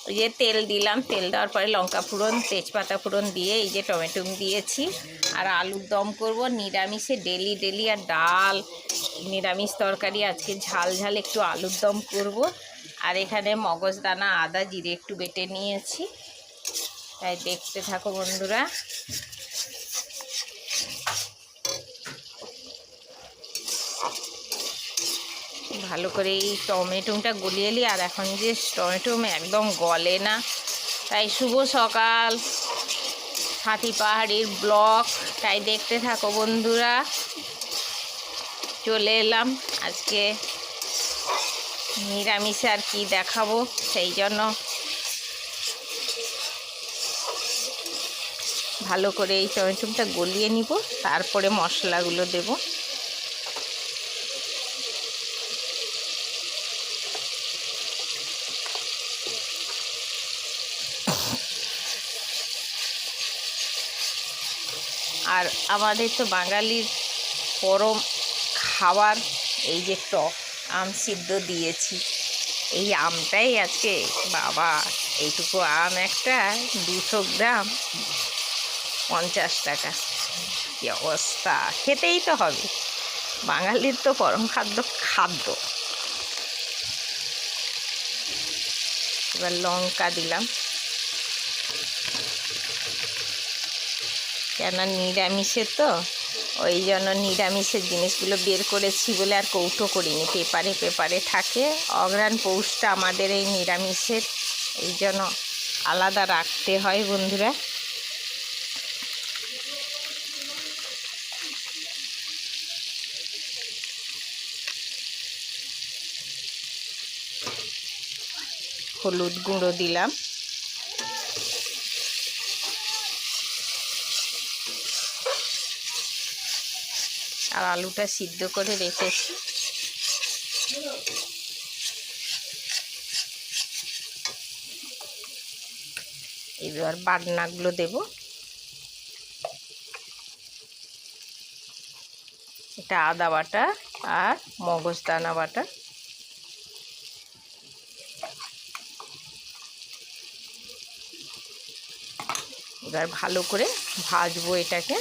ওই যে তেল দিলাম, তেল দেওয়ার পরে লঙ্কা ফোড়ন, তেজপাতা ফোড়ন দিয়ে এই যে টমেটো দিয়েছি। আর আলুর দম করব নিরামিষে, ডেলি আর ডাল, নিরামিষ তরকারি। আজকে ঝাল ঝাল একটু আলুর দম করব। আর এখানে মগজদানা, আদা, জিরে একটু বেটে নিয়েছি। তাই দেখতে থাকো বন্ধুরা। ভালো করে এই টমেটোটা গলিয়ে নিই। আর এখন যে টমেটো একদম গলে না, তাই শুভ সকাল হাতি পাহাড়ির ব্লগ, তাই দেখতে থাকো বন্ধুরা। চলে এলাম আজকে নিরামিষে, আর কি দেখাবো, সেই জন্য ভালো করে এই টমেটোটা গলিয়ে নিব, তারপরে মশলাগুলো দেব। আর আমাদের তো বাঙালির পরম খাবার এই যে টক আম সিদ্ধ দিয়েছি। এই আমটাই আজকে বাবা, এইটুকু আম একটা 200 গ্রাম 50 টাকা। কি অবস্থা, খেতেই তো হবে, বাঙালির তো পরম খাদ্য। এবার লঙ্কা দিলাম, কেন নিরামিষে তো, ওই জন্য নিরামিষের জিনিসগুলো বের করেছি বলে আর কৌটো করিনি, পেপারে থাকে। অঘ্রাণ পৌষটা আমাদের এই নিরামিষের, এই জন্য আলাদা রাখতে হয় বন্ধুরা। হলুদ গুঁড়ো দিলাম, আর আলুটা সিদ্ধ করে রেখেছি। এবার বাটনাগুলো দেব। এটা আদা বাটা আর মগজদানা বাটা। এবার ভালো করে ভাজবো এটাকে।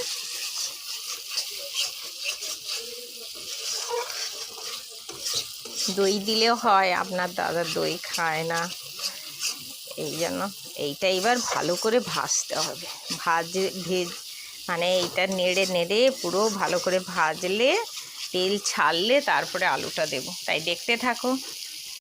দই দিলেও হয়, আপনার দাদা দই খায় না, এই জন্য এইটা এবার ভালো করে ভাজতে হবে। মানে এইটা নেড়ে পুরো ভালো করে ভাজলে, তেল ছাড়লে তারপরে আলুটা দেব। তাই দেখতে থাকো।